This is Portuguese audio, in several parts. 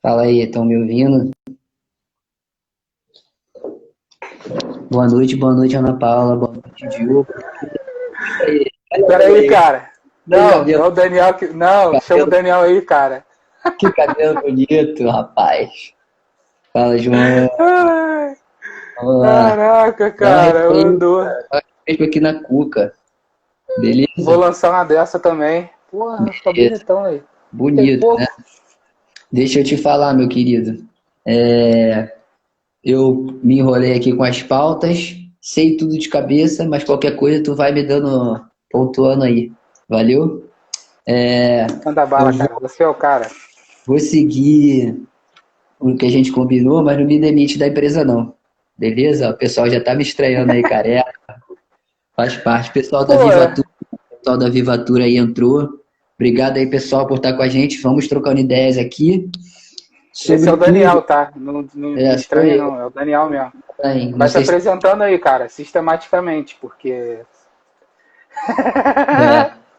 Fala aí, estão me ouvindo? Boa noite, Ana Paula. Boa noite, Diogo. Isso aí. Olha eu Peraí, aí. cara. Olha o Não, cabelo, é o Daniel que. Não, chama o cabelo, Daniel aí, cara. que cabelo bonito, rapaz. Fala, João. Ai, Vamos lá. caraca, Dá um cara, refresco, mandou. cara. Dá um refresco aqui na cuca. Vou Beleza? lançar uma dessa também. Porra, fica Beleza. bonitão aí. Tem Bonito, né? pouco. Deixa eu te falar, meu querido. Eu me enrolei aqui com as pautas. Sei tudo de cabeça, mas qualquer coisa tu vai me dando, pontuando aí. Valeu? Manda Eu bala, cara. Você é o cara. vou seguir o que a gente combinou, mas não me demite da empresa, não. Beleza? O pessoal já tá me estranhando aí, careca. Faz parte. Pô, Pessoal da Vivatura aí entrou. Obrigado aí, pessoal, por estar com a gente. Vamos trocando ideias aqui esse é sobre o tudo. Daniel, tá? Não Sou estranha, eu não. É o Daniel mesmo. também. Não Vai se sei se. apresentando aí, cara, sistematicamente, porque.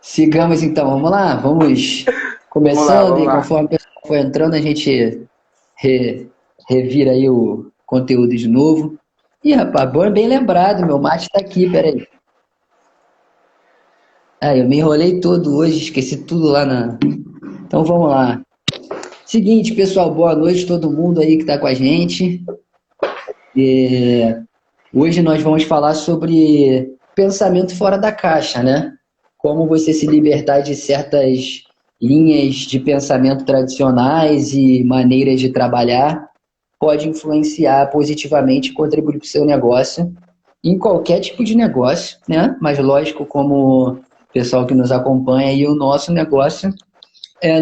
Sigamos então, vamos lá. Vamos Vamos lá, começando vamos e lá. conforme o pessoal for entrando, a gente re- revira aí o conteúdo de novo. Ih, rapaz, bom, bem lembrado, meu mate tá aqui, peraí. Ah, eu me enrolei todo hoje, esqueci tudo lá na. Então vamos lá. Seguinte, pessoal, boa noite todo mundo aí que está com a gente. Hoje nós vamos falar sobre pensamento fora da caixa, né? Como você se libertar de certas linhas de pensamento tradicionais e maneiras de trabalhar pode influenciar positivamente e contribuir para o seu negócio, em qualquer tipo de negócio, né? Mas lógico, como o pessoal que nos acompanha e o nosso negócio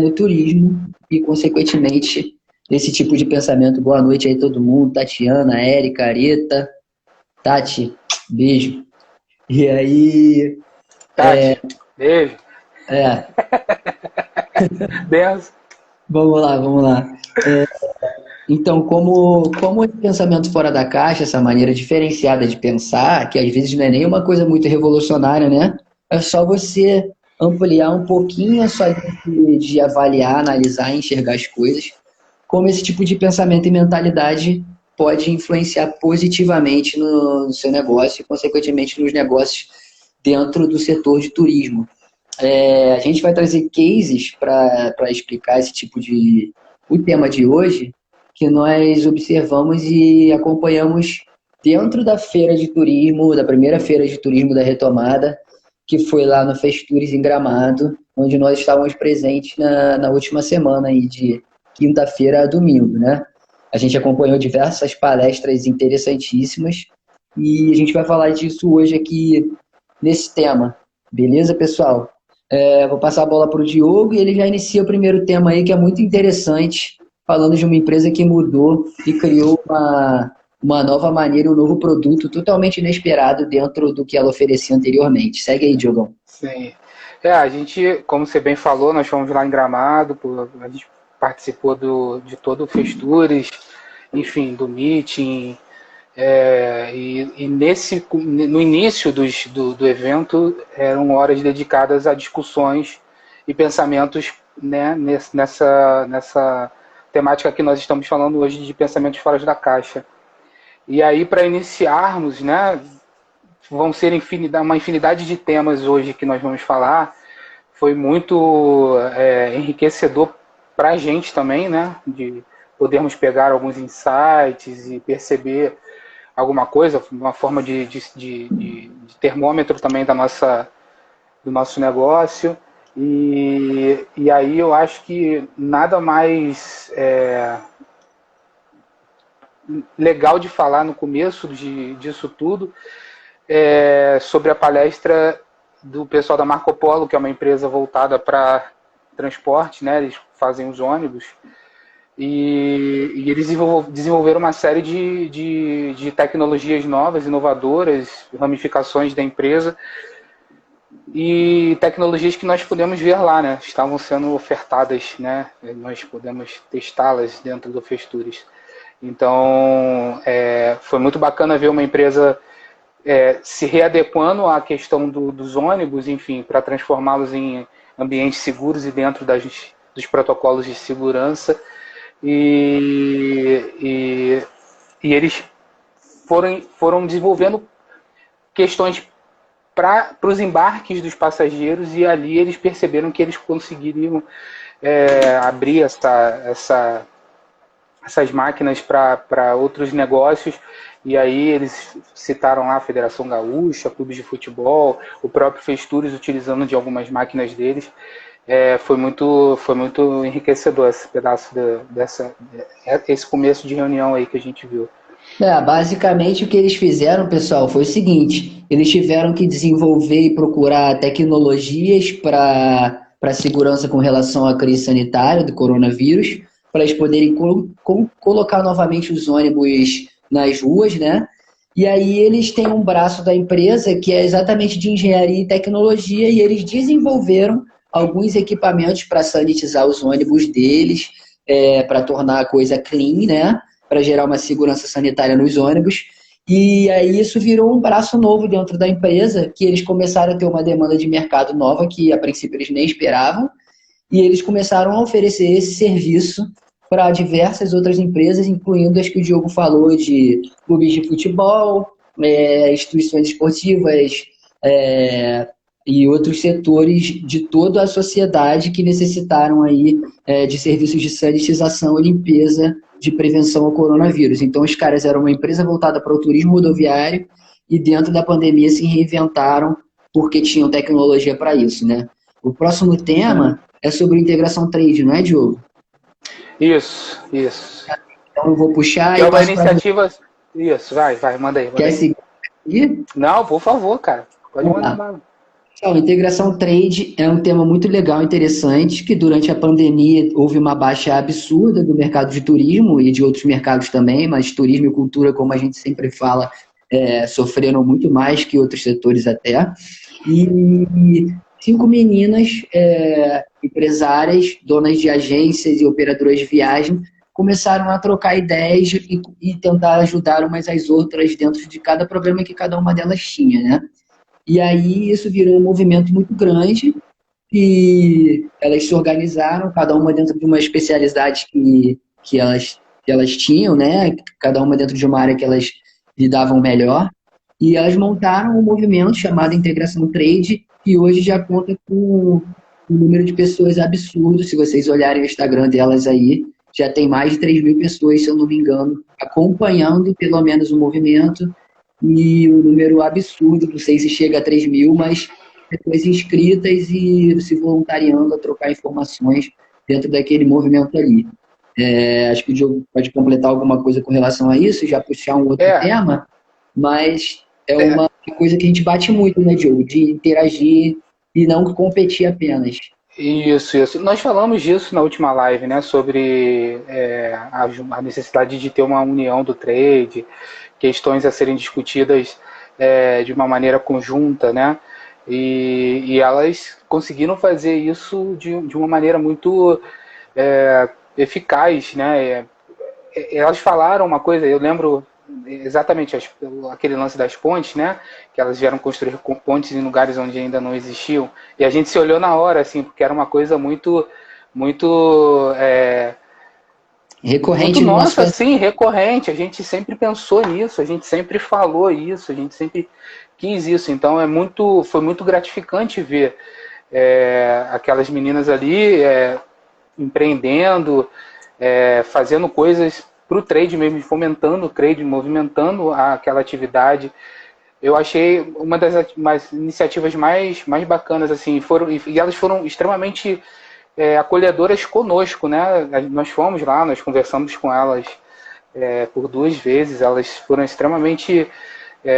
no turismo e, consequentemente, esse tipo de pensamento. Boa noite aí todo mundo, Tatiana, Érica, Areta, Tati, beijo. E aí, Tati, beijo. é, Benção. vamos lá, vamos lá. Então, como esse pensamento fora da caixa, essa maneira diferenciada de pensar, que às vezes não é nem uma coisa muito revolucionária, né? É só você ampliar um pouquinho a sua linha de avaliar, analisar e enxergar as coisas, como esse tipo de pensamento e mentalidade pode influenciar positivamente no seu negócio e, consequentemente, nos negócios dentro do setor de turismo. A gente vai trazer cases para explicar esse tipo de. O tema de hoje, que nós observamos e acompanhamos dentro da feira de turismo, da primeira feira de turismo da retomada, que foi lá no Festures em Gramado, onde nós estávamos presentes na última semana, aí, de quinta-feira a domingo, né? A gente acompanhou diversas palestras interessantíssimas e a gente vai falar disso hoje aqui nesse tema. Beleza, pessoal? Vou passar a bola para o Diogo e ele já inicia o primeiro tema aí, que é muito interessante, falando de uma empresa que mudou e criou uma nova maneira, um novo produto totalmente inesperado dentro do que ela oferecia anteriormente. Segue aí, Diogão. Sim. A gente, como você bem falou, nós fomos lá em Gramado, a gente participou de todo o Festures, enfim, do meeting, no início do evento eram horas dedicadas a discussões e pensamentos, né, nessa temática que nós estamos falando hoje de pensamentos fora da caixa. E aí, para iniciarmos, né, vão ser uma infinidade de temas hoje que nós vamos falar. Foi muito enriquecedor para a gente também, né? De podermos pegar alguns insights e perceber alguma coisa, uma forma de termômetro também do nosso negócio. E aí eu acho que nada mais legal de falar no começo disso tudo sobre a palestra do pessoal da Marco Polo, que é uma empresa voltada para transporte, né? Eles fazem os ônibus. E eles desenvolveram uma série de tecnologias novas, inovadoras, ramificações da empresa e tecnologias que nós podemos ver lá, né? Estavam sendo ofertadas, né? Nós podemos testá-las dentro do Festures. Então, foi muito bacana ver uma empresa se readequando à questão dos ônibus, enfim, para transformá-los em ambientes seguros e dentro dos protocolos de segurança. e, e eles foram desenvolvendo questões para os embarques dos passageiros, e ali eles perceberam que eles conseguiriam abrir essas máquinas para outros negócios, e aí eles citaram lá a Federação Gaúcha, clubes de futebol, o próprio Festures utilizando de algumas máquinas deles. Foi muito enriquecedor esse pedaço esse começo de reunião aí que a gente viu. Basicamente o que eles fizeram, pessoal, foi o seguinte: eles tiveram que desenvolver e procurar tecnologias para segurança com relação à crise sanitária do coronavírus, para eles poderem colocar novamente os ônibus nas ruas, né? E aí eles têm um braço da empresa que é exatamente de engenharia e tecnologia, e eles desenvolveram alguns equipamentos para sanitizar os ônibus deles, para tornar a coisa clean, né? Para gerar uma segurança sanitária nos ônibus. E aí isso virou um braço novo dentro da empresa, que eles começaram a ter uma demanda de mercado nova, que a princípio eles nem esperavam, e eles começaram a oferecer esse serviço para diversas outras empresas, incluindo as que o Diogo falou, de clubes de futebol, instituições esportivas, e outros setores de toda a sociedade que necessitaram aí de serviços de sanitização e limpeza de prevenção ao coronavírus. Então, os caras eram uma empresa voltada para o turismo rodoviário e dentro da pandemia se reinventaram porque tinham tecnologia para isso, né? O próximo tema é sobre integração trade, não é, Diogo? Isso. Então, eu vou puxar é e uma passo para... iniciativa... Isso, vai, manda aí. Quer seguir aqui? Não, por favor, cara. Pode mandar bala. Então, integração trade é um tema muito legal, interessante, que durante a pandemia houve uma baixa absurda do mercado de turismo e de outros mercados também, mas turismo e cultura, como a gente sempre fala, sofreram muito mais que outros setores até. E 5 meninas, empresárias, donas de agências e operadoras de viagem, começaram a trocar ideias e tentar ajudar umas às outras dentro de cada problema que cada uma delas tinha, né? E aí isso virou um movimento muito grande e elas se organizaram, cada uma dentro de uma especialidade que elas tinham, né? Cada uma dentro de uma área que elas lidavam melhor. E elas montaram um movimento chamado Integração Trade, que hoje já conta com um número de pessoas absurdo. Se vocês olharem o Instagram delas aí, já tem mais de 3 mil pessoas, se eu não me engano, acompanhando pelo menos o movimento. E um número absurdo, não sei se chega a 3 mil, mas pessoas inscritas e se voluntariando a trocar informações dentro daquele movimento ali. Acho que o Diogo pode completar alguma coisa com relação a isso, já puxar um outro tema, mas uma coisa que a gente bate muito, né, Diogo? De interagir e não competir apenas. Isso. Nós falamos disso na última live, né? Sobre a necessidade de ter uma união do trade, questões a serem discutidas de uma maneira conjunta, né? E elas conseguiram fazer isso de uma maneira muito eficaz, né? Elas falaram uma coisa, eu lembro exatamente aquele lance das pontes, né? Que elas vieram construir pontes em lugares onde ainda não existiam, e a gente se olhou na hora, assim, porque era uma coisa muito recorrente, muito nossa, assim, recorrente. A gente sempre pensou nisso, a gente sempre falou isso, a gente sempre quis isso. Então foi muito gratificante ver aquelas meninas ali empreendendo, fazendo coisas para o trade mesmo, fomentando o trade, movimentando aquela atividade. Eu achei uma das iniciativas mais bacanas, assim, e elas foram extremamente acolhedoras conosco, né? Nós fomos lá, nós conversamos com elas por 2 vezes, elas foram extremamente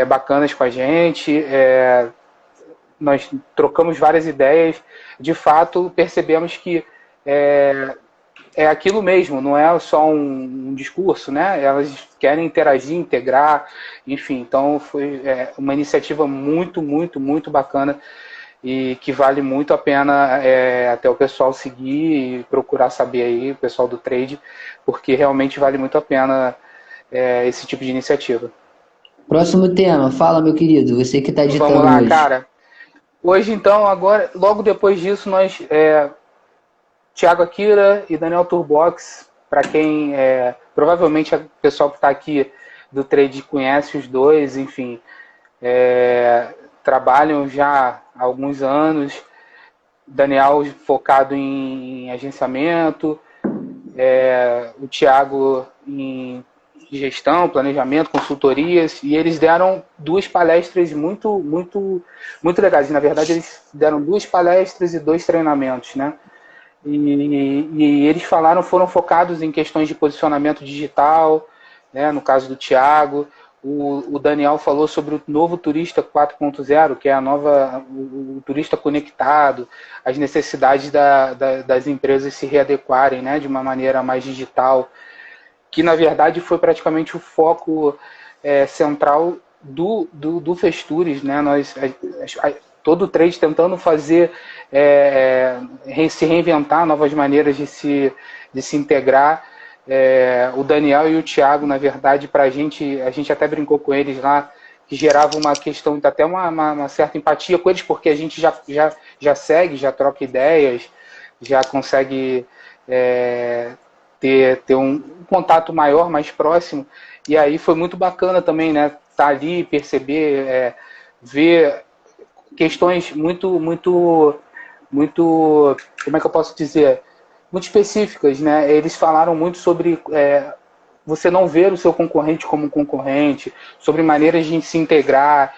bacanas com a gente, nós trocamos várias ideias, de fato percebemos que é aquilo mesmo, não é só um discurso, né? Elas querem interagir, integrar, enfim. Então foi uma iniciativa muito bacana e que vale muito a pena até o pessoal seguir e procurar saber aí, o pessoal do trade, porque realmente vale muito a pena esse tipo de iniciativa. Próximo tema, fala, meu querido, você que está editando hoje. Vamos lá, cara. Hoje, então, logo depois disso, nós... Thiago Akira e Daniel Turbox para quem provavelmente o pessoal que está aqui do trade conhece os dois, enfim, trabalham já há alguns anos. Daniel focado em agenciamento, o Thiago em gestão, planejamento, consultorias, e eles deram duas palestras muito legais. Na verdade, eles deram duas palestras e 2 treinamentos, né? E eles foram focados em questões de posicionamento digital, né? No caso do Thiago. O Daniel falou sobre o novo turista 4.0, que é o turista conectado, as necessidades das empresas se readequarem, né, de uma maneira mais digital, que na verdade foi praticamente o foco central do Festures, né? Todo o trade tentando fazer, se reinventar, novas maneiras de se integrar. O Daniel e o Thiago, na verdade, a gente até brincou com eles lá, que gerava uma questão, até uma certa empatia com eles, porque a gente já segue, já troca ideias, já consegue ter um contato maior, mais próximo, e aí foi muito bacana também, né, estar ali, perceber, ver questões muito, como é que eu posso dizer, muito específicas, né? Eles falaram muito sobre você não ver o seu concorrente como um concorrente, sobre maneiras de se integrar,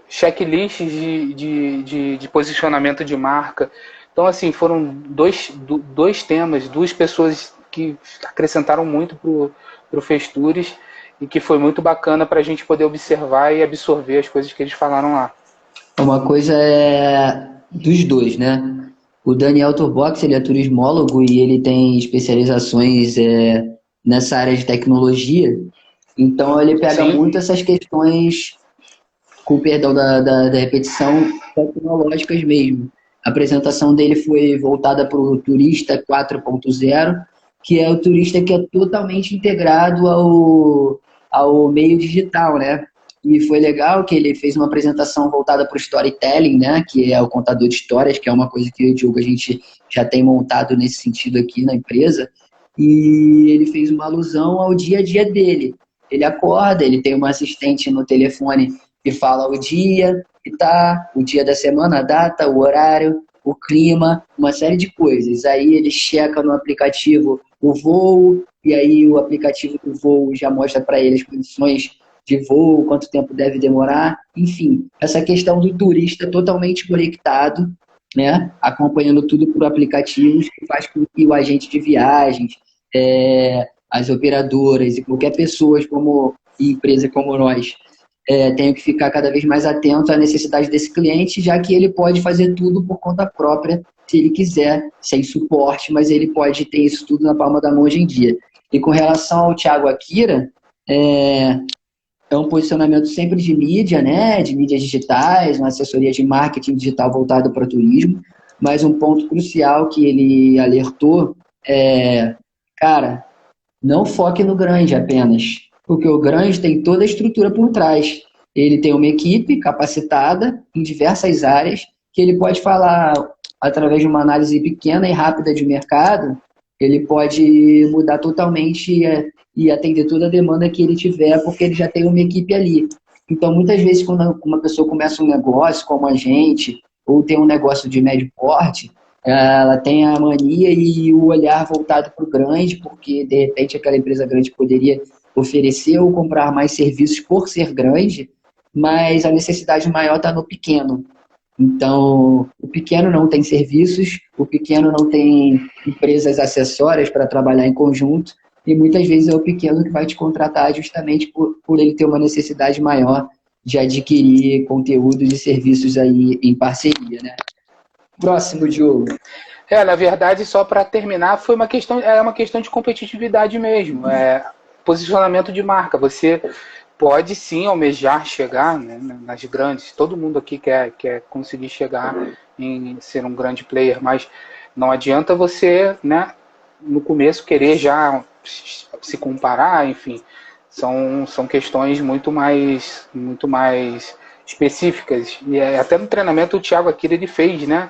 checklists de posicionamento de marca. Então, assim, foram dois temas, duas pessoas que acrescentaram muito para o Festures e que foi muito bacana para a gente poder observar e absorver as coisas que eles falaram lá. Uma coisa é dos dois, né? O Daniel Turbox, ele é turismólogo e ele tem especializações nessa área de tecnologia. Então, ele pega Sim, muito essas questões, com o perdão da repetição, tecnológicas mesmo. A apresentação dele foi voltada para o turista 4.0, que é o turista que é totalmente integrado ao meio digital, né? E foi legal que ele fez uma apresentação voltada para o storytelling, né? Que é o contador de histórias, que é uma coisa que eu e o Diogo a gente já tem montado nesse sentido aqui na empresa. E ele fez uma alusão ao dia a dia dele. Ele acorda, ele tem uma assistente no telefone que fala o dia que tá, o dia da semana, a data, o horário, o clima, uma série de coisas. Aí ele checa no aplicativo o voo, e aí o aplicativo do voo já mostra para ele as condições de voo, quanto tempo deve demorar, enfim, essa questão do turista totalmente conectado, né, acompanhando tudo por aplicativos, que faz com que o agente de viagens, as operadoras e qualquer pessoa como empresa como nós tenha que ficar cada vez mais atento à necessidade desse cliente, já que ele pode fazer tudo por conta própria, se ele quiser, sem suporte, mas ele pode ter isso tudo na palma da mão hoje em dia. E com relação ao Thiago Akira, é um posicionamento sempre de mídia, né? De mídias digitais, uma assessoria de marketing digital voltada para o turismo, mas um ponto crucial que ele alertou cara, não foque no grande apenas, porque o grande tem toda a estrutura por trás. Ele tem uma equipe capacitada em diversas áreas que ele pode falar através de uma análise pequena e rápida de mercado, ele pode mudar totalmente e atender toda a demanda que ele tiver, porque ele já tem uma equipe ali. Então, muitas vezes, quando uma pessoa começa um negócio, como a gente, ou tem um negócio de médio porte, ela tem a mania e o olhar voltado para o grande, porque, de repente, aquela empresa grande poderia oferecer ou comprar mais serviços por ser grande, mas a necessidade maior está no pequeno. Então, o pequeno não tem serviços, o pequeno não tem empresas acessórias para trabalhar em conjunto, e muitas vezes é o pequeno que vai te contratar justamente por ele ter uma necessidade maior de adquirir conteúdos e serviços aí em parceria, né? Próximo, Diogo. na verdade, só para terminar, é uma questão de competitividade mesmo, posicionamento de marca. Você pode sim almejar chegar, né, nas grandes. Todo mundo aqui quer conseguir chegar em ser um grande player, mas não adianta você, né, no começo querer já se comparar, enfim. São questões muito mais específicas. E até no treinamento o Thiago Akira ele fez, né?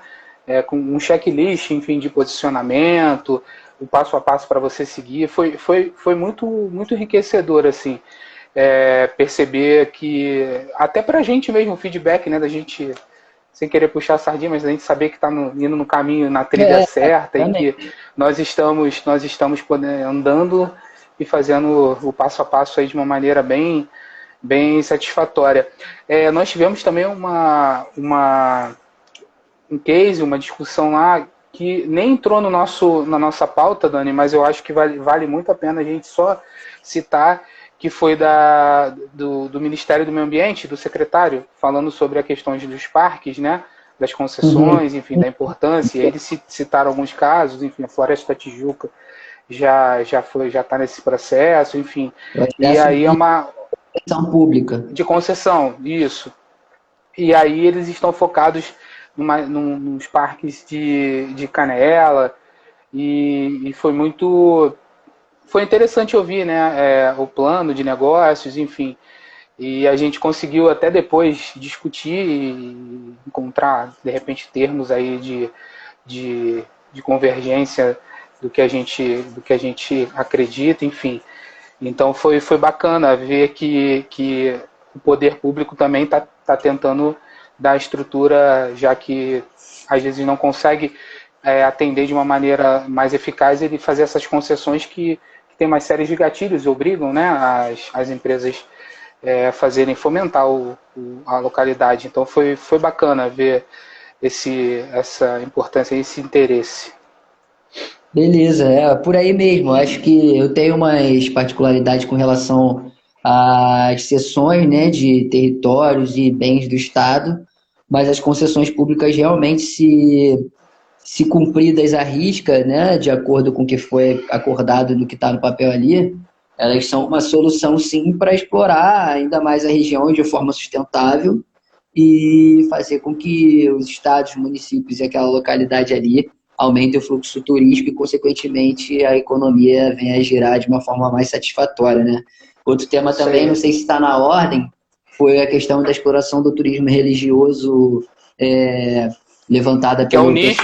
Com um checklist, enfim, de posicionamento, o passo a passo para você seguir. Foi muito, muito enriquecedor, assim, perceber que, até para a gente mesmo, o feedback, né, da gente, sem querer puxar a sardinha, mas a gente saber que está indo no caminho, na trilha É, certa e também. que nós estamos andando e fazendo o passo a passo aí de uma maneira bem, bem satisfatória. Nós tivemos também um case, uma discussão lá que nem entrou na nossa pauta, Dani, mas eu acho que vale muito a pena a gente só citar, que foi do Ministério do Meio Ambiente, do secretário, falando sobre a questão dos parques, né, das Uhum. concessões, enfim, da importância. E aí eles citaram alguns casos, enfim, a Floresta da Tijuca já está nesse processo, enfim. E Processo aí é de uma ação pública. de concessão, isso. E aí eles estão focados nos parques de Canela, e foi interessante ouvir, né, o plano de negócios, enfim. E a gente conseguiu até depois discutir e encontrar, de repente, termos aí de convergência do que a gente acredita, enfim. Então foi bacana ver que o poder público também está tentando dar estrutura, já que às vezes não consegue atender de uma maneira mais eficaz, ele fazer essas concessões que tem mais séries de gatilhos e obrigam, né, as empresas fazerem fomentar a localidade. Então foi bacana ver essa importância, esse interesse. Beleza, é por aí mesmo. Acho que eu tenho umas particularidades com relação às cessões, né, de territórios e bens do Estado, mas as concessões públicas realmente, se cumpridas à risca, né, de acordo com o que foi acordado no que está no papel ali, elas são uma solução sim para explorar ainda mais a região de forma sustentável e fazer com que os estados, municípios e aquela localidade ali aumentem o fluxo turístico e, consequentemente, a economia venha a girar de uma forma mais satisfatória, né? Outro tema também, não Sei. sei se está na ordem, foi a questão da exploração do turismo religioso é, levantada Que é o nicho,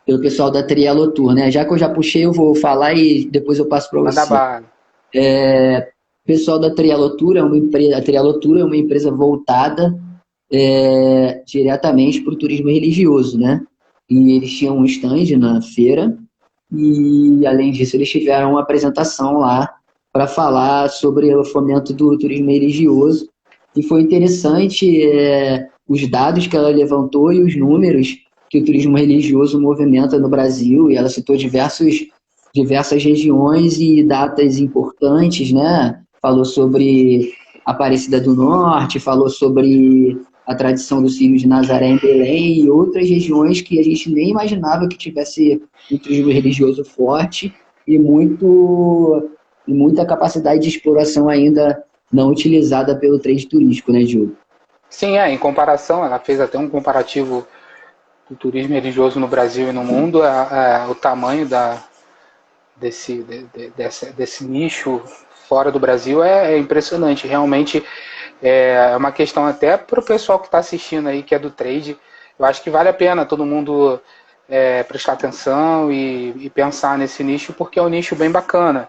pelo pessoal da Trielo Tour, né? Já que eu já puxei, eu vou falar e depois eu passo para manda você. bala. O pessoal da Trielo Tour é uma empresa, a Trielo Tour é uma empresa voltada diretamente para o turismo religioso, né? E eles tinham um stand na feira e, além disso, eles tiveram uma apresentação lá para falar sobre o fomento do turismo religioso. E foi interessante os dados que ela levantou e os números que o turismo religioso movimenta no Brasil. E ela citou diversas regiões e datas importantes, né? Falou sobre Aparecida do Norte, falou sobre a tradição dos Círios de Nazaré em Belém e outras regiões que a gente nem imaginava que tivesse um turismo religioso forte e muita capacidade de exploração ainda não utilizada pelo trade turístico, né, Diogo? Sim, em comparação, ela fez até um comparativo do turismo religioso no Brasil e no mundo, o tamanho desse nicho fora do Brasil é impressionante. Realmente é uma questão até para o pessoal que está assistindo aí, que é do trade. Eu acho que vale a pena todo mundo prestar atenção e pensar nesse nicho, porque é um nicho bem bacana.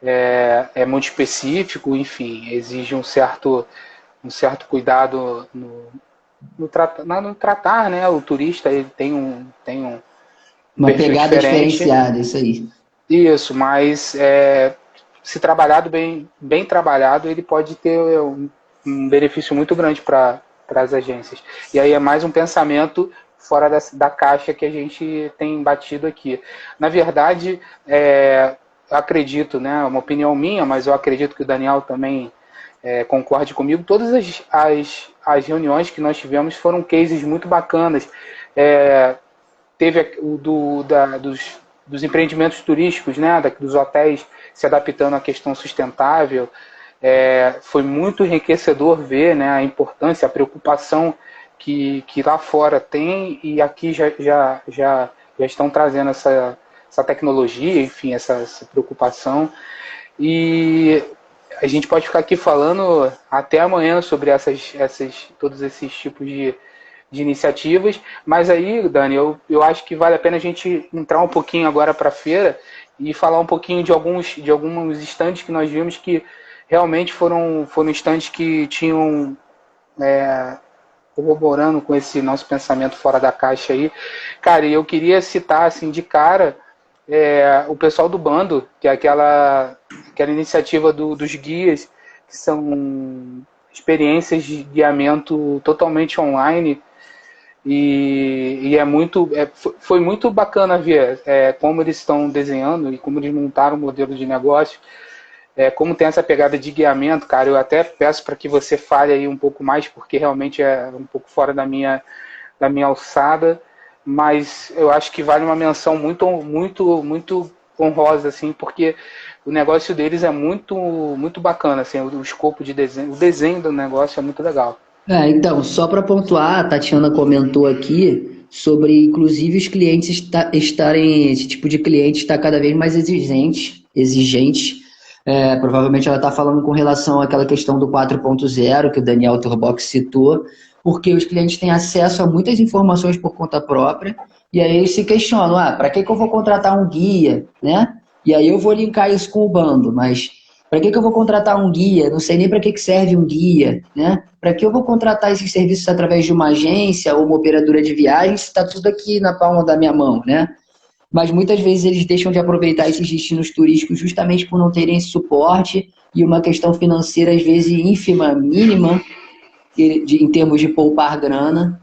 É muito específico, enfim, exige um certo cuidado no tratar, né? O turista ele tem um Uma perfil pegada diferente. diferenciada, isso aí. Isso, mas se trabalhado bem trabalhado, ele pode ter um benefício muito grande para as agências. E aí é mais um pensamento fora da caixa que a gente tem batido aqui. Na verdade, eu acredito, né, é uma opinião minha, mas eu acredito que o Daniel também concorde comigo, todas as reuniões que nós tivemos foram cases muito bacanas. Teve o dos empreendimentos turísticos, né, dos hotéis se adaptando à questão sustentável. Foi muito enriquecedor ver, né, a importância, a preocupação que lá fora tem, e aqui já estão trazendo essa tecnologia, enfim, essa preocupação. E a gente pode ficar aqui falando até amanhã sobre todos esses tipos de iniciativas. Mas aí, Dani, eu acho que vale a pena a gente entrar um pouquinho agora para a feira e falar um pouquinho de alguns estandes que nós vimos que realmente foram estandes que tinham, corroborando com esse nosso pensamento fora da caixa aí. Cara, e eu queria citar, assim, de cara, o pessoal do Bando, que é aquela iniciativa dos guias, que são experiências de guiamento totalmente online, e foi muito bacana ver como eles estão desenhando e como eles montaram o modelo de negócio, como tem essa pegada de guiamento, cara. Eu até peço para que você fale aí um pouco mais, porque realmente é um pouco fora da minha alçada, mas eu acho que vale uma menção muito, muito, muito honrosa, assim, porque o negócio deles é muito, muito bacana, assim, o escopo de desenho, o desenho do negócio é muito legal. Então, só para pontuar, a Tatiana comentou aqui sobre, inclusive, os clientes estarem, esse tipo de cliente está cada vez mais exigente. Provavelmente ela está falando com relação àquela questão do 4.0 que o Daniel Turbox citou, porque os clientes têm acesso a muitas informações por conta própria, e aí eles se questionam, para que eu vou contratar um guia, né? E aí eu vou linkar isso com o Bando, mas para que eu vou contratar um guia? Não sei nem para que serve um guia, né? Para que eu vou contratar esses serviços através de uma agência ou uma operadora de viagens? Está tudo aqui na palma da minha mão, né? Mas muitas vezes eles deixam de aproveitar esses destinos turísticos justamente por não terem esse suporte e uma questão financeira, às vezes, ínfima, mínima, em termos de poupar grana,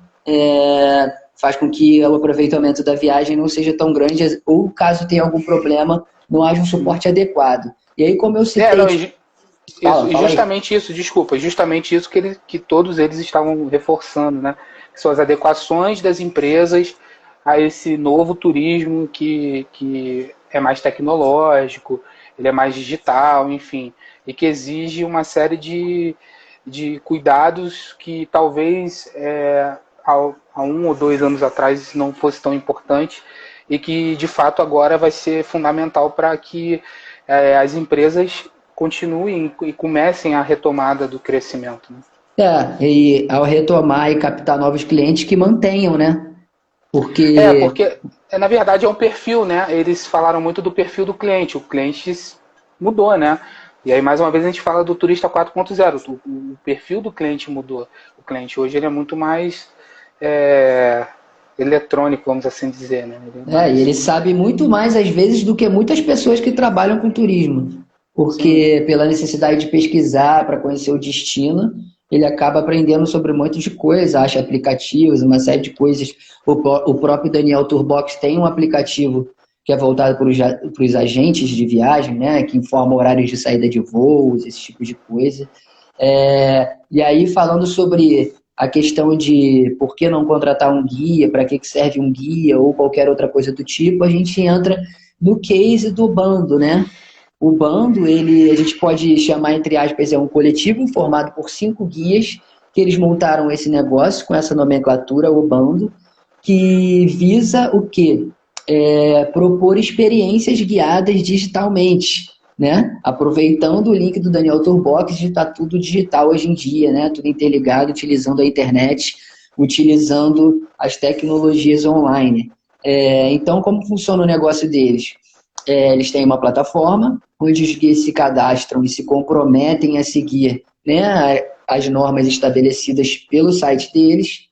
faz com que o aproveitamento da viagem não seja tão grande, ou caso tenha algum problema, não haja um suporte adequado. E aí, como eu citei... Não, justamente isso, desculpa, justamente isso que todos eles estavam reforçando, né? São as adequações das empresas a esse novo turismo que é mais tecnológico, ele é mais digital, enfim, e que exige uma série de cuidados que talvez há 1 ou 2 anos atrás não fosse tão importante e que de fato agora vai ser fundamental para que as empresas continuem e comecem a retomada do crescimento. Né? E ao retomar e captar novos clientes que mantenham, né? Porque na verdade é um perfil, né? Eles falaram muito do perfil do cliente. O cliente mudou, né? E aí, mais uma vez, a gente fala do turista 4.0. O perfil do cliente mudou. O cliente hoje ele é muito mais eletrônico, vamos assim dizer, né? E ele sabe muito mais, às vezes, do que muitas pessoas que trabalham com turismo. Porque Sim. Pela necessidade de pesquisar para conhecer o destino, ele acaba aprendendo sobre um monte de coisa, acha aplicativos, uma série de coisas. O próprio Daniel Turbox tem um aplicativo que é voltado para os agentes de viagem, né, que informa horários de saída de voos, esse tipo de coisa. E aí, falando sobre a questão de por que não contratar um guia, para que serve um guia ou qualquer outra coisa do tipo, a gente entra no case do Bando, né? O Bando, a gente pode chamar, entre aspas, um coletivo formado por 5 guias que eles montaram esse negócio com essa nomenclatura, o Bando, que visa o quê? Propor experiências guiadas digitalmente, né? Aproveitando o link do Daniel Turbox de estar tudo digital hoje em dia, né? Tudo interligado, utilizando a internet, utilizando as tecnologias online. Então, como funciona o negócio deles? Eles têm uma plataforma onde os guias se cadastram e se comprometem a seguir, né, as normas estabelecidas pelo site deles,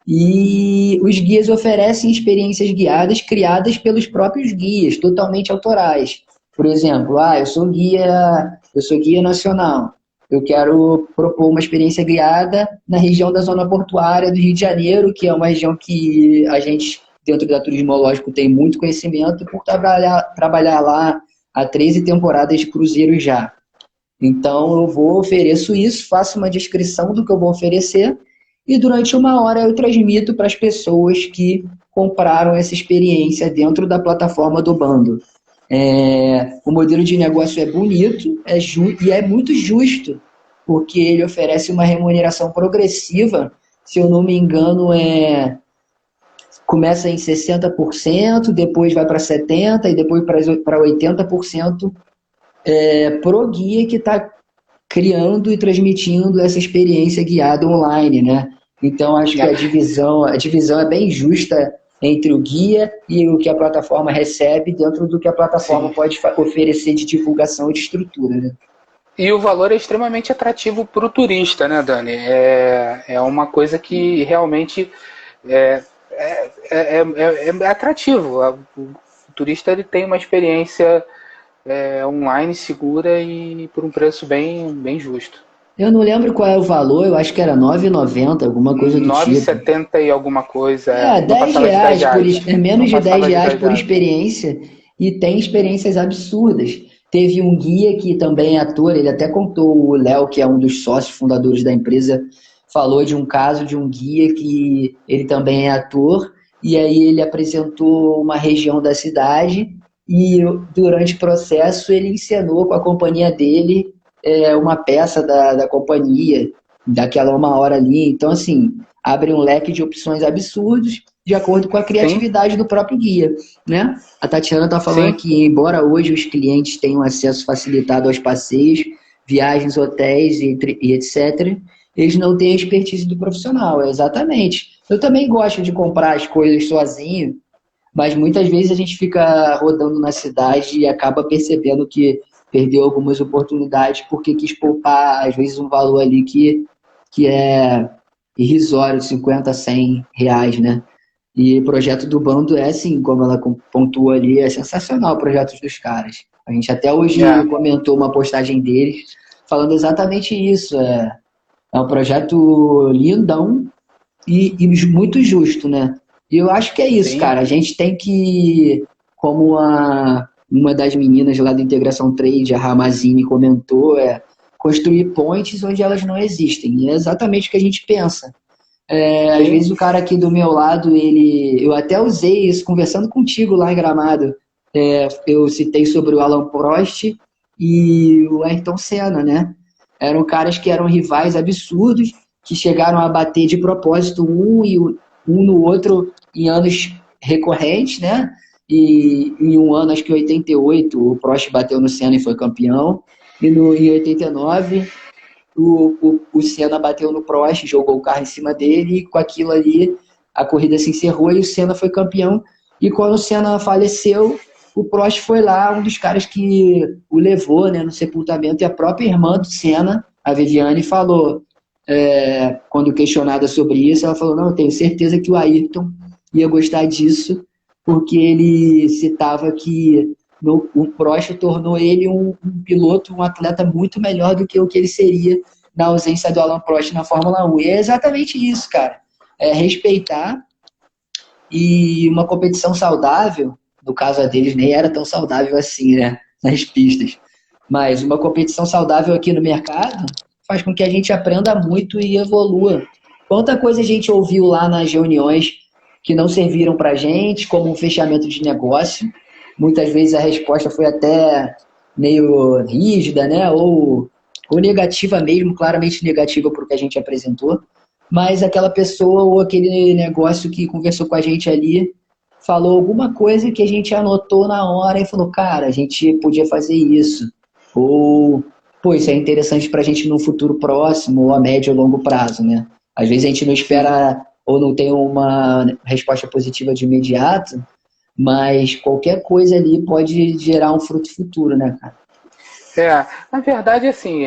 e os guias oferecem experiências guiadas criadas pelos próprios guias, totalmente autorais. Por exemplo, eu sou guia nacional. Eu quero propor uma experiência guiada na região da zona portuária do Rio de Janeiro, que é uma região que a gente, dentro da Turismológico, tem muito conhecimento por trabalhar lá há 13 temporadas de cruzeiro já. Então, ofereço isso, faço uma descrição do que eu vou oferecer e durante 1 hora eu transmito para as pessoas que compraram essa experiência dentro da plataforma do Bando. O modelo de negócio é bonito e é muito justo, porque ele oferece uma remuneração progressiva, se eu não me engano, começa em 60%, depois vai para 70% e depois para 80% pro guia que está criando e transmitindo essa experiência guiada online, né? Então, acho que a divisão é bem justa entre o guia e o que a plataforma recebe dentro do que a plataforma Sim. pode oferecer de divulgação e de estrutura, né? E o valor é extremamente atrativo para o turista, né, Dani? É uma coisa que realmente é, é atrativo. O turista ele tem uma experiência online segura e por um preço bem justo. Eu não lembro qual é o valor, eu acho que era R$ 9,90, alguma coisa do tipo. 9,70 e alguma coisa, Dez não passava de 10 reais reais. é Não menos de 10 passava de reais 10 por reais. experiência e tem experiências absurdas. Teve um guia que também é ator, ele até contou, o Léo, que é um dos sócios fundadores da empresa, falou de um caso de um guia que ele também é ator, e aí ele apresentou uma região da cidade e durante o processo ele encenou com a companhia dele uma peça da companhia, daquela uma hora ali. Então, assim, abre um leque de opções absurdos de acordo com a Sim, criatividade do próprio guia, né? A Tatiana está falando sim, aqui, embora hoje os clientes tenham acesso facilitado aos passeios, viagens, hotéis e etc., eles não têm a expertise do profissional, exatamente. Eu também gosto de comprar as coisas sozinho, mas muitas vezes a gente fica rodando na cidade e acaba percebendo que perdeu algumas oportunidades porque quis poupar, às vezes, um valor ali que é irrisório, 50, R$ 100, né? E o projeto do bando é, assim, como ela pontua ali, é sensacional o projeto dos caras. A gente até hoje é, comentou uma postagem deles falando exatamente isso. É um projeto lindão e muito justo, né? E eu acho que é isso, sim, cara. A gente tem que, como uma das meninas lá do Integração Trade, a Ramazine, comentou, construir pontes onde elas não existem. E é exatamente o que a gente pensa. Às sim. vezes o cara aqui do meu lado, eu até usei isso conversando contigo lá em Gramado. Eu citei sobre o Alan Prost e o Ayrton Senna, né? Eram caras que eram rivais absurdos, que chegaram a bater de propósito um no outro em anos recorrentes, né? E em um ano, acho que em 88, o Prost bateu no Senna e foi campeão. Em 89, o Senna bateu no Prost, jogou o carro em cima dele, e com aquilo ali a corrida se encerrou e o Senna foi campeão. E quando o Senna faleceu, o Prost foi lá, um dos caras que o levou, né, no sepultamento, e a própria irmã do Senna, a Viviane, falou, quando questionada sobre isso, ela falou, não, eu tenho certeza que o Ayrton ia gostar disso, porque ele citava que o Prost tornou ele um piloto, um atleta muito melhor do que o que ele seria na ausência do Alan Prost na Fórmula 1. E é exatamente isso, cara. É respeitar e uma competição saudável, no caso a deles nem era tão saudável assim, né? Nas pistas. Mas uma competição saudável aqui no mercado faz com que a gente aprenda muito e evolua. Quanta coisa a gente ouviu lá nas reuniões que não serviram para a gente, como um fechamento de negócio. Muitas vezes a resposta foi até meio rígida, né? Ou negativa mesmo, claramente negativa para o que a gente apresentou. Mas aquela pessoa ou aquele negócio que conversou com a gente ali falou alguma coisa que a gente anotou na hora e falou, cara, a gente podia fazer isso. Ou, pô, isso é interessante para a gente no futuro próximo, ou a médio ou longo prazo, né? Às vezes a gente não Sim. espera ou não tem uma resposta positiva de imediato, mas qualquer coisa ali pode gerar um fruto futuro, né, cara? Na verdade, assim,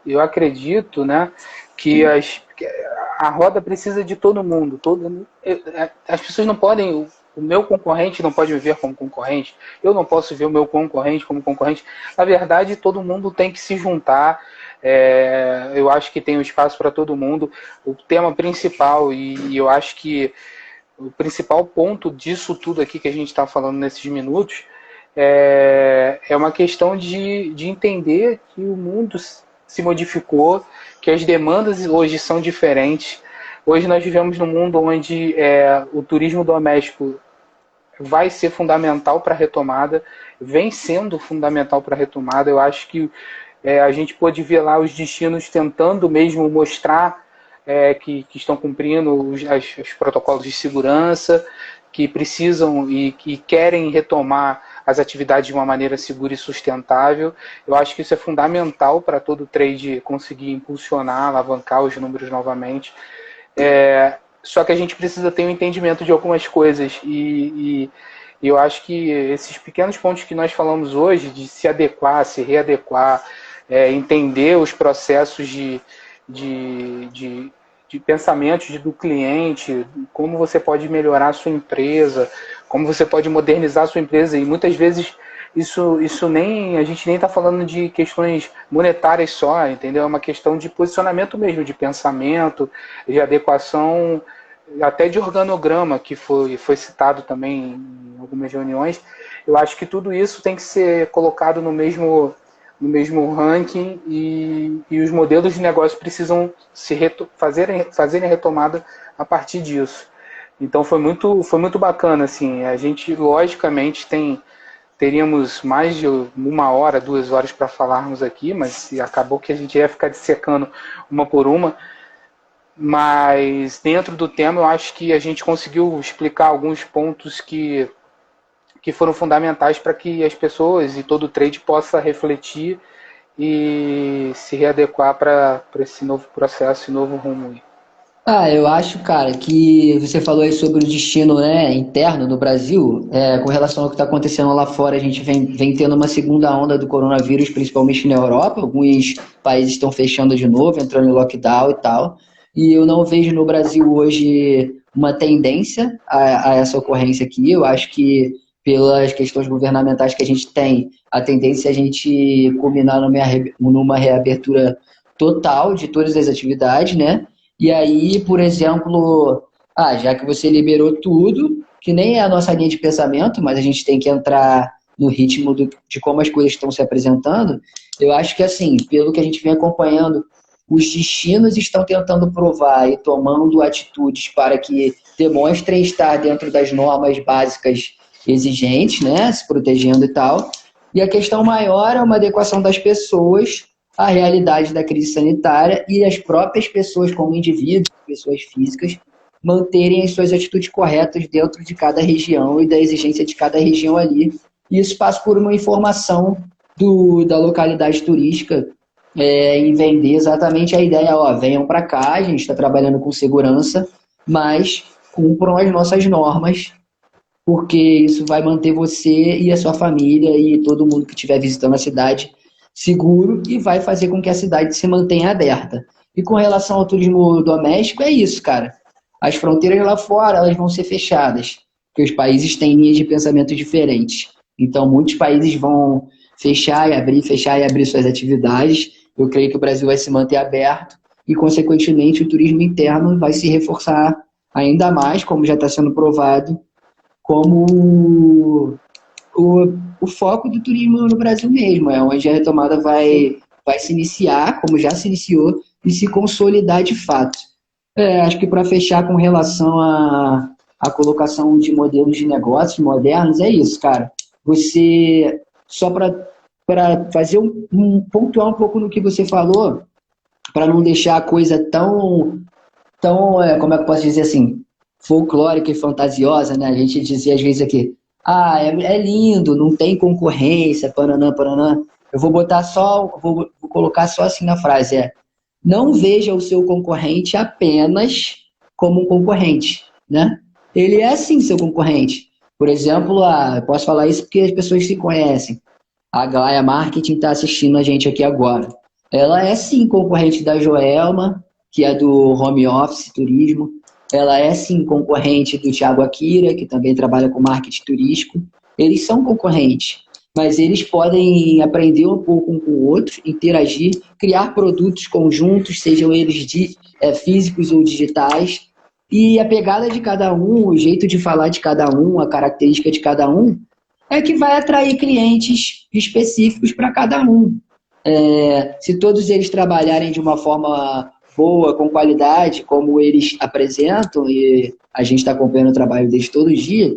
eu acredito, né, que a roda precisa de todo mundo. As pessoas não podem, o meu concorrente não pode me ver como concorrente, eu não posso ver o meu concorrente como concorrente. Na verdade, todo mundo tem que se juntar. Eu acho que tem um espaço para todo mundo. O tema principal, e eu acho que o principal ponto disso tudo aqui que a gente está falando nesses minutos é uma questão de entender que o mundo se modificou, que as demandas hoje são diferentes. Hoje nós vivemos num mundo onde o turismo doméstico vai ser fundamental para a retomada, vem sendo fundamental para a retomada. Eu acho que a gente pode ver lá os destinos tentando mesmo mostrar que estão cumprindo os protocolos de segurança, que precisam e que querem retomar as atividades de uma maneira segura e sustentável. Eu acho que isso é fundamental para todo trade conseguir impulsionar, alavancar os números novamente. Só que a gente precisa ter um entendimento de algumas coisas e eu acho que esses pequenos pontos que nós falamos hoje, de se adequar, se readequar, entender os processos de, de, de pensamentos do cliente, como você pode melhorar a sua empresa, como você pode modernizar a sua empresa, e muitas vezes isso nem a gente nem está falando de questões monetárias só, entendeu? É uma questão de posicionamento mesmo, de pensamento, de adequação, até de organograma, que foi citado também em algumas reuniões. Eu acho que tudo isso tem que ser colocado no mesmo ranking e os modelos de negócio precisam fazerem retomada a partir disso. Então foi muito bacana, assim. A gente, logicamente, teríamos mais de 1 hora, 2 horas para falarmos aqui, mas acabou que a gente ia ficar dissecando uma por uma. Mas dentro do tema eu acho que a gente conseguiu explicar alguns pontos que foram fundamentais para que as pessoas e todo o trade possa refletir e se readequar para esse novo processo, esse novo rumo. Eu acho, cara, que você falou aí sobre o destino, né, interno do Brasil, com relação ao que está acontecendo lá fora, a gente vem tendo uma segunda onda do coronavírus, principalmente na Europa. Alguns países estão fechando de novo, entrando em lockdown e tal. E eu não vejo no Brasil hoje uma tendência a essa ocorrência aqui. Eu acho que pelas questões governamentais que a gente tem, a tendência é a gente culminar numa reabertura total de todas as atividades, né? E aí, por exemplo, já que você liberou tudo, que nem é a nossa linha de pensamento, mas a gente tem que entrar no ritmo de como as coisas estão se apresentando, eu acho que, assim, pelo que a gente vem acompanhando, os destinos estão tentando provar e tomando atitudes para que demonstrem estar dentro das normas básicas exigentes, né, se protegendo e tal. E a questão maior é uma adequação das pessoas a realidade da crise sanitária e as próprias pessoas como indivíduos, pessoas físicas, manterem as suas atitudes corretas dentro de cada região e da exigência de cada região ali. E isso passa por uma informação da localidade turística em vender exatamente a ideia, venham para cá, a gente está trabalhando com segurança, mas cumpram as nossas normas, porque isso vai manter você e a sua família e todo mundo que estiver visitando a cidade seguro e vai fazer com que a cidade se mantenha aberta. E com relação ao turismo doméstico, é isso, cara. As fronteiras lá fora, elas vão ser fechadas, porque os países têm linhas de pensamento diferentes. Então, muitos países vão fechar e abrir suas atividades. Eu creio que o Brasil vai se manter aberto e, consequentemente, o turismo interno vai se reforçar ainda mais, como já está sendo provado, como o foco do turismo no Brasil mesmo, onde a retomada vai se iniciar, como já se iniciou, e se consolidar de fato. Acho que para fechar com relação à colocação de modelos de negócios modernos, é isso, cara. Você, só para fazer pontuar um pouco no que você falou, para não deixar a coisa tão como é que eu posso dizer assim, folclórica e fantasiosa, né? A gente dizia às vezes aqui, é lindo, não tem concorrência, paranã, paranã. Eu vou colocar só assim na frase, não veja o seu concorrente apenas como um concorrente, né? Ele é sim seu concorrente. Por exemplo, eu posso falar isso porque as pessoas se conhecem. A Gaia Marketing está assistindo a gente aqui agora. Ela é sim concorrente da Joelma, que é do Home Office Turismo. Ela é sim concorrente do Thiago Akira, que também trabalha com marketing turístico. Eles são concorrentes, mas eles podem aprender um pouco um com o outro, interagir, criar produtos conjuntos, sejam eles físicos ou digitais. E a pegada de cada um, o jeito de falar de cada um, a característica de cada um, é que vai atrair clientes específicos para cada um. Se todos eles trabalharem de uma forma boa, com qualidade, como eles apresentam, e a gente está acompanhando o trabalho deles todo dia,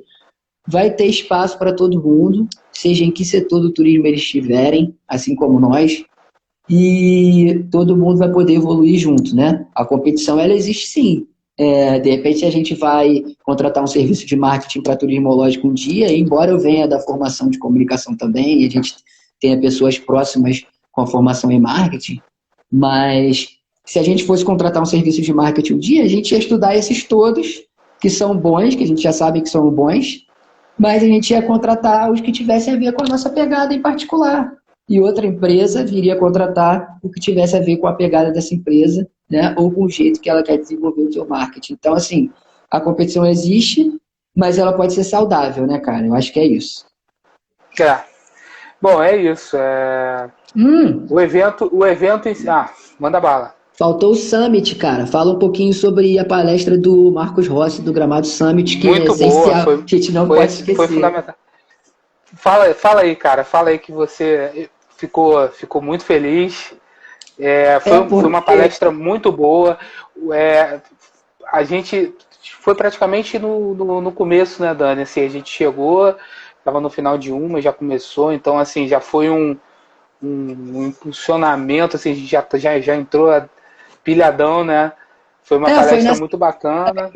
vai ter espaço para todo mundo, seja em que setor do turismo eles estiverem, assim como nós, e todo mundo vai poder evoluir junto, né? A competição, ela existe sim. De repente a gente vai contratar um serviço de marketing para turismológico um dia, embora eu venha da formação de comunicação também, e a gente tenha pessoas próximas com a formação em marketing, mas se a gente fosse contratar um serviço de marketing um dia, a gente ia estudar esses todos, que são bons, que a gente já sabe que são bons, mas a gente ia contratar os que tivessem a ver com a nossa pegada em particular. E outra empresa viria contratar o que tivesse a ver com a pegada dessa empresa, né? Ou com o jeito que ela quer desenvolver o seu marketing. Então, assim, a competição existe, mas ela pode ser saudável, né, cara? Eu acho que é isso. É. Bom, é isso. O evento em si. Ah, manda bala. Faltou o Summit, cara. Fala um pouquinho sobre a palestra do Marcos Rossi do Gramado Summit, que é Muito boa, essencial. A gente não pode foi esquecer. fundamental. Fala aí, cara. Fala aí que você ficou muito feliz. Foi uma Porque palestra muito boa. A gente foi praticamente no começo, né, Dani? Assim, a gente chegou, estava no final de uma, já começou, então assim, já foi um impulsionamento, assim, já entrou pilhadão, né? Foi uma foi palestra muito bacana.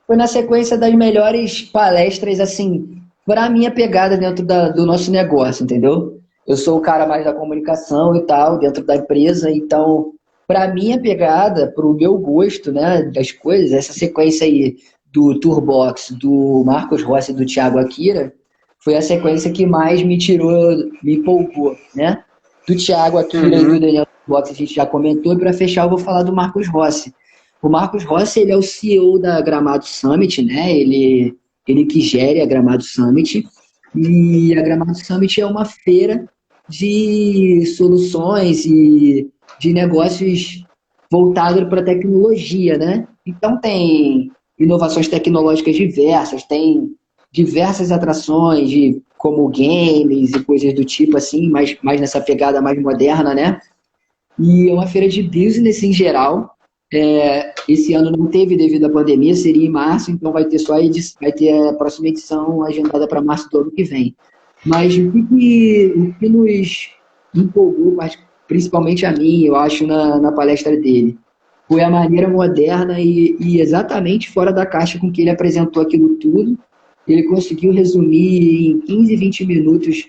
foi na sequência das melhores palestras, assim, para a minha pegada dentro do nosso negócio, entendeu? Eu sou o cara mais da comunicação e tal, dentro da empresa, então, para minha pegada, para o meu gosto, né, das coisas, essa sequência aí do Turbox, do Marcos Rossi e do Thiago Akira, foi a sequência que mais me tirou, me empolgou, né? Do Thiago Akira e do Uhum. Daniel Turbox a gente já comentou, e para fechar eu vou falar do Marcos Rossi. O Marcos Rossi, ele é o CEO da Gramado Summit, né? Ele que gere a Gramado Summit. E a Gramado Summit é uma feira de soluções e de negócios voltado para a tecnologia, né? Então tem inovações tecnológicas diversas, tem diversas atrações de como games e coisas do tipo assim, mais nessa pegada mais moderna, né? E é uma feira de business em geral. Esse ano não teve devido à pandemia, seria em março, então vai ter a próxima edição agendada para março do ano que vem. Mas o que nos empolgou, principalmente a mim, eu acho, na palestra dele, foi a maneira moderna e exatamente fora da caixa com que ele apresentou aquilo tudo. Ele conseguiu resumir em 15, 20 minutos.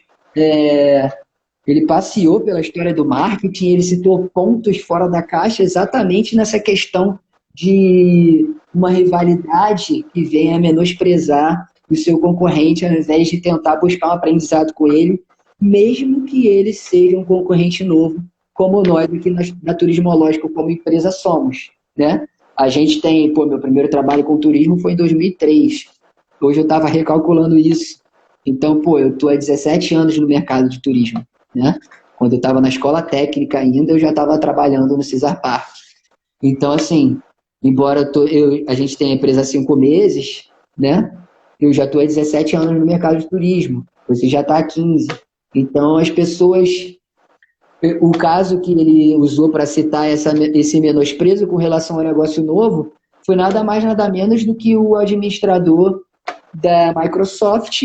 Ele passeou pela história do marketing, ele citou pontos fora da caixa exatamente nessa questão de uma rivalidade que venha a menosprezar o seu concorrente ao invés de tentar buscar um aprendizado com ele, mesmo que ele seja um concorrente novo, como nós aqui na Turismológico como empresa somos, né? A gente tem, meu primeiro trabalho com turismo foi em 2003. Hoje eu estava recalculando isso. Então, eu tô há 17 anos no mercado de turismo, né? Quando eu estava na escola técnica ainda, eu já estava trabalhando no Cesar Park. Então, assim, embora a gente tenha a empresa há 5 meses, né? Eu já estou há 17 anos no mercado de turismo. Você já está há 15. Então, as pessoas... O caso que ele usou para citar esse menosprezo com relação ao negócio novo foi nada mais, nada menos do que o administrador da Microsoft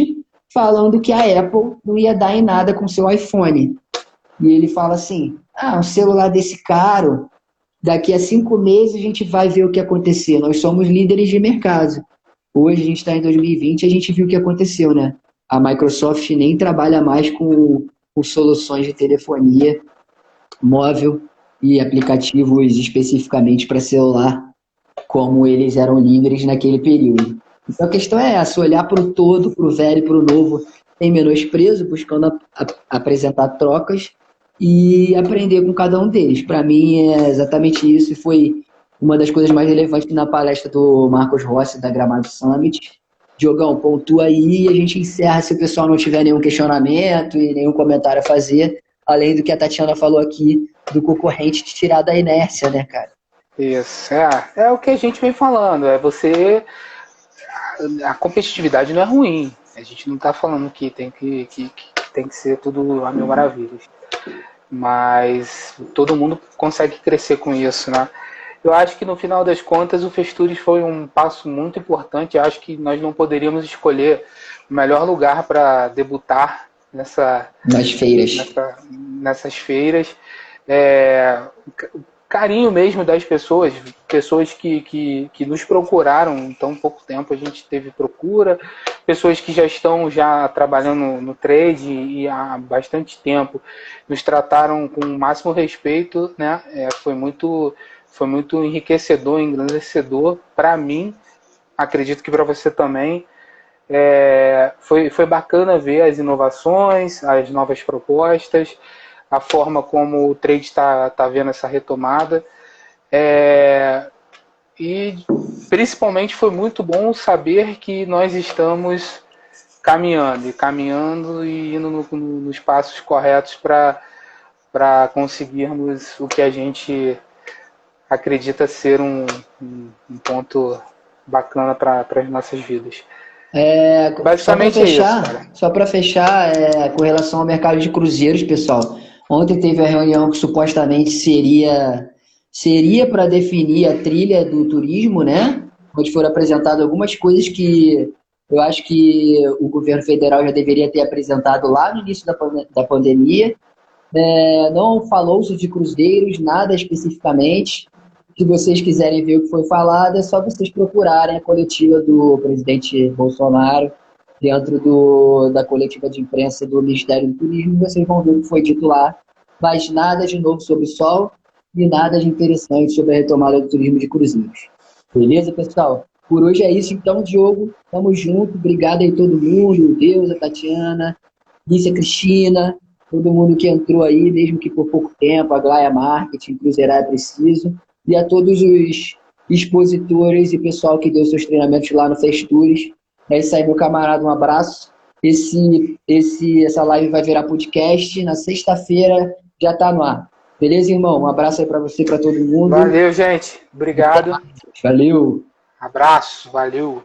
falando que a Apple não ia dar em nada com seu iPhone. E ele fala assim, um celular desse caro, daqui a 5 meses a gente vai ver o que acontecer. Nós somos líderes de mercado. Hoje a gente está em 2020, a gente viu o que aconteceu, né? A Microsoft nem trabalha mais com soluções de telefonia móvel e aplicativos especificamente para celular, como eles eram líderes naquele período. Então a questão é essa, olhar para o todo, para o velho e para o novo, sem menosprezo, buscando apresentar trocas e aprender com cada um deles. Para mim é exatamente isso e foi uma das coisas mais relevantes na palestra do Marcos Rossi, da Gramado Summit. Diogão, pontua aí e a gente encerra se o pessoal não tiver nenhum questionamento e nenhum comentário a fazer, além do que a Tatiana falou aqui, do concorrente te tirar da inércia, né, cara? Isso. É o que a gente vem falando. A competitividade não é ruim. A gente não está falando que tem que ser tudo a mil maravilhas. Mas todo mundo consegue crescer com isso, né? Eu acho que no final das contas o Festures foi um passo muito importante. Eu acho que nós não poderíamos escolher o melhor lugar para debutar nas feiras. Nessas feiras. O carinho mesmo das pessoas que nos procuraram em tão pouco tempo. A gente teve procura, pessoas que já estão já trabalhando no trade e há bastante tempo nos trataram com o máximo respeito, né? Foi muito enriquecedor, engrandecedor para mim, acredito que para você também. Foi bacana ver as inovações, as novas propostas, a forma como o trade está vendo essa retomada. E principalmente foi muito bom saber que nós estamos caminhando e indo nos passos corretos para conseguirmos o que a gente acredita ser um ponto bacana para as nossas vidas. Basicamente é isso, cara. Só para fechar, com relação ao mercado de cruzeiros, pessoal, ontem teve a reunião que supostamente seria para definir a trilha do turismo, né? Onde foram apresentadas algumas coisas que eu acho que o governo federal já deveria ter apresentado lá no início da pandemia. Não falou-se de cruzeiros, nada especificamente. Se vocês quiserem ver o que foi falado, é só vocês procurarem a coletiva do presidente Bolsonaro dentro da coletiva de imprensa do Ministério do Turismo. Vocês vão ver o que foi dito lá. Mas nada de novo sobre o sol e nada de interessante sobre a retomada do turismo de cruzeiros. Beleza, pessoal? Por hoje é isso, então, Diogo. Tamo junto. Obrigado aí todo mundo. O Deus, a Tatiana, Lícia Cristina, todo mundo que entrou aí, mesmo que por pouco tempo, a Glaia Marketing, Cruzeirar é Preciso. E a todos os expositores e pessoal que deu seus treinamentos lá no Festures. É isso aí, meu camarada, um abraço. Essa live vai virar podcast. Na sexta-feira já tá no ar. Beleza, irmão? Um abraço aí pra você e pra todo mundo. Valeu, gente. Obrigado. Valeu. Abraço. Valeu.